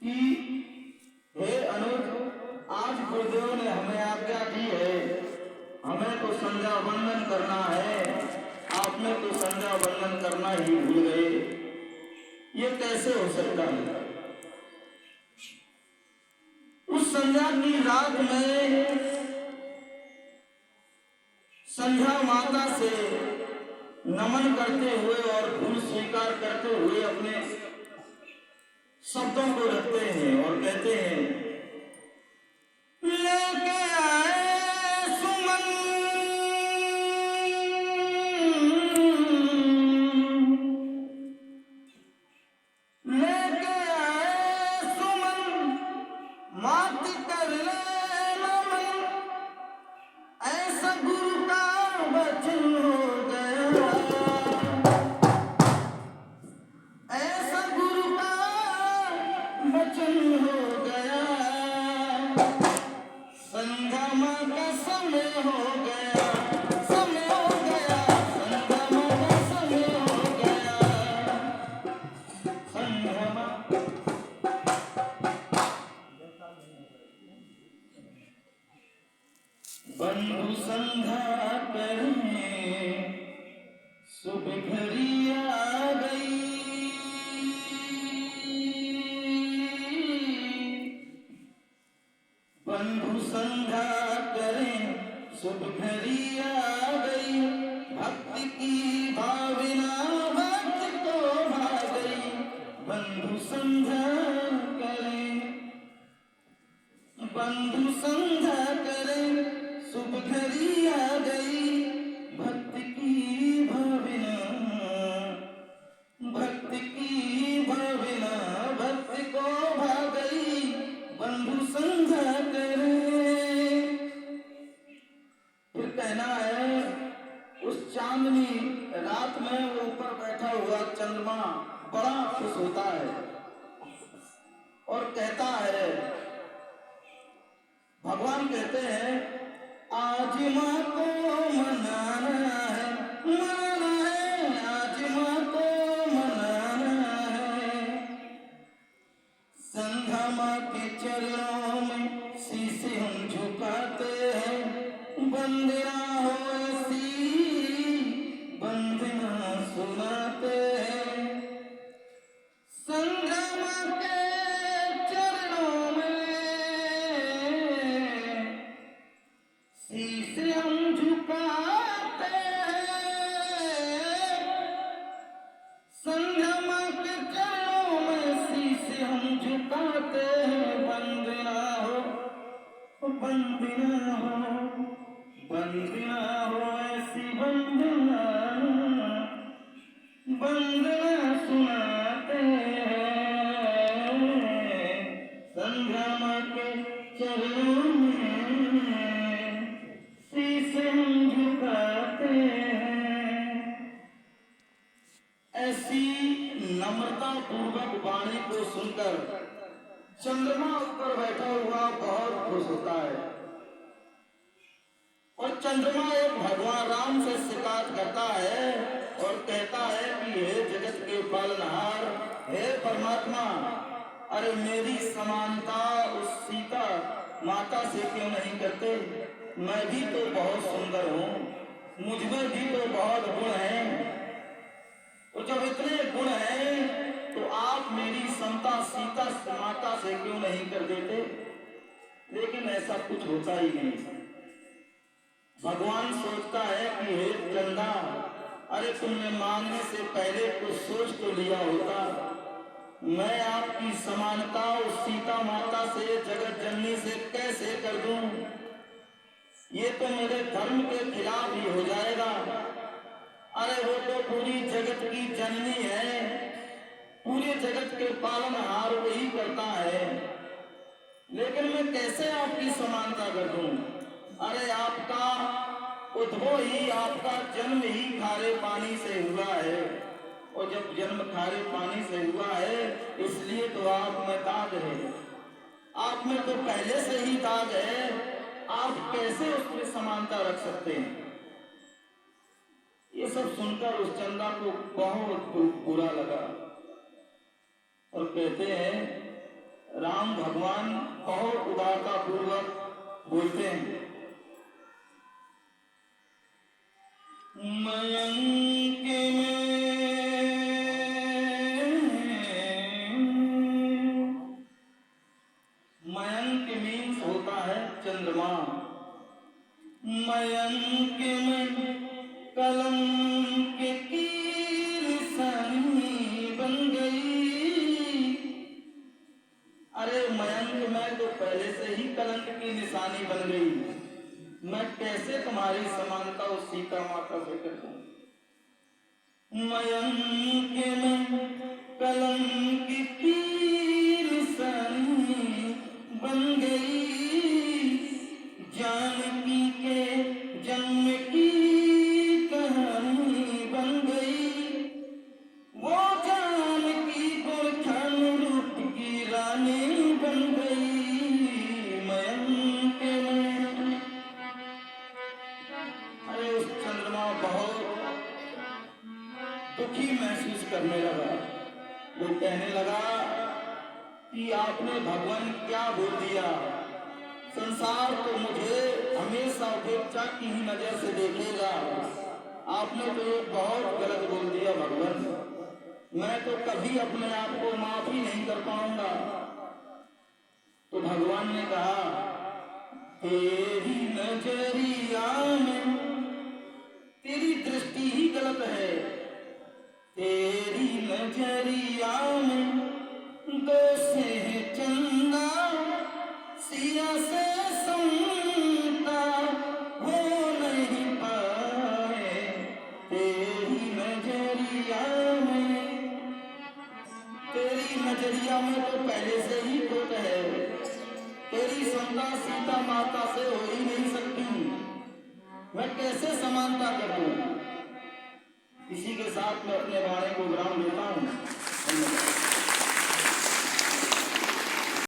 कि हे अनुज, आज गुरुदेव ने हमें आज्ञा दी है, हमें तो संध्या वंदन करना है, आपने तो संध्या वंदन करना ही भूल गए, ये कैसे हो सकता है? उस संध्या की रात में संध्या माता से नमन करते हुए और भूल स्वीकार करते हुए अपने शब्दों को रखते हैं और कहते हैं, लेके आए सुमन, लेके आए सुमन, मात कर ले नमन, ऐसा गुरु का वचन हो गया, ऐसा गुरु का वचन हो गया, संध्या माँ का समय हो गया, समय हो गया, संध्या माँ का समय हो गया, संध्या माँ। बंधु संध्या करने शुभ घड़ी आ गई, बंधु संध्या करें शुभ घड़ी आ गई, भक्ति की भावना भक्त को भा गई, बंधु संध्या करें, बंधु संध्या करें शुभ घड़ी आ गई, भक्ति की भावना, भक्ति की भावना भक्ति को भा गई, बंधु संध्या करें। फिर कहना है, उस चांदनी रात में वो ऊपर बैठा हुआ चंद्रमा बड़ा खुश होता है और कहता है, भगवान कहते हैं, आज माँ को मनाना है, मनाना है, आज माँ को मनाना है, संध्या माँ के चरणों में शीश हम झुकाते हैं, वंदना हो ऐसी वंदना सुनाते हैं, संध्या माँ के चरणों में शीश हम झुकाते हैं, संध्या माँ के चरणों में शीश हम झुकाते हैं, वंदना हो, वंदना हो, वंदना हो ऐसी वंदना, वंदना सुनाते हैं, संध्या माँ के चरणों में शीश हम झुकाते हैं। ऐसी नम्रता पूर्वक वाणी को सुनकर चंद्रमा ऊपर बैठा हुआ बहुत खुश होता है और चंद्रमा एक भगवान राम से शिकायत करता है और कहता है कि हे जगत के पालनहार, हे परमात्मा, अरे मेरी समानता उस सीता माता से क्यों नहीं करते? मैं भी तो बहुत सुंदर हूँ, मुझमें भी तो बहुत गुण हैं, तो जब इतने गुण हैं तो आप मेरी समता सीता माता से क्यों नहीं कर देते? लेकिन ऐसा कुछ होता ही नहीं। भगवान सोचता है कि हे चंदा, अरे तुमने मांगने से पहले कुछ सोच तो लिया होता, मैं आपकी समानता उस सीता माता से, जगत जननी से कैसे कर दूं? ये तो मेरे धर्म के खिलाफ ही हो जाएगा। अरे वो तो पूरी जगत की जननी है, पूरे जगत के पालनहार वही करता है, लेकिन मैं कैसे आपकी समानता कर दूं? अरे आपका उद्भव ही, आपका जन्म ही खारे पानी से हुआ है, और जब जन्म खारे पानी से हुआ है इसलिए तो आप में दाग है, आप में तो पहले से ही दाग है, आप कैसे उसमें समानता रख सकते हैं? ये सब सुनकर उस चंदा को बहुत बुरा लगा और कहते हैं, राम भगवान बहुत उदारता पूर्वक बोलते हैं, मयंक मयंक मीन्स होता है चंद्रमा। मयंक में कलंक की निशानी बन गई। अरे मयंक में तो पहले से ही कलंक की निशानी बन गई, मैं कैसे तुम्हारी समानता उस सीता माता से कर दूं। मयंक में कलंक की निशानी बन गई, जानकी के जन्म की कहानी बन गई। वो जानकी गोरखन रूप की रानी बन गई। मयंक में अरे उस चंद्रमा बहुत दुखी महसूस करने लगा। वो कहने लगा कि आपने भगवान क्या बोल दिया, संसार तो मुझे हमेशा उपेक्षा की ही नजर से देखेगा। आपने तो ये बहुत गलत बोल दिया भगवान, मैं तो कभी अपने आप को माफ ही नहीं कर पाऊंगा। तो भगवान ने कहा, तेरी नजरिया में तेरी दृष्टि ही गलत है, तेरी नजरिया में दोष है चंदा, सिया से संता हो नहीं पाए। तेरी नजरिया में तो पहले से ही खोट है, तेरी समता सीता माता से हो ही नहीं सकती, मैं कैसे समानता कर दूं। इसी के साथ मैं अपने वाणी को विराम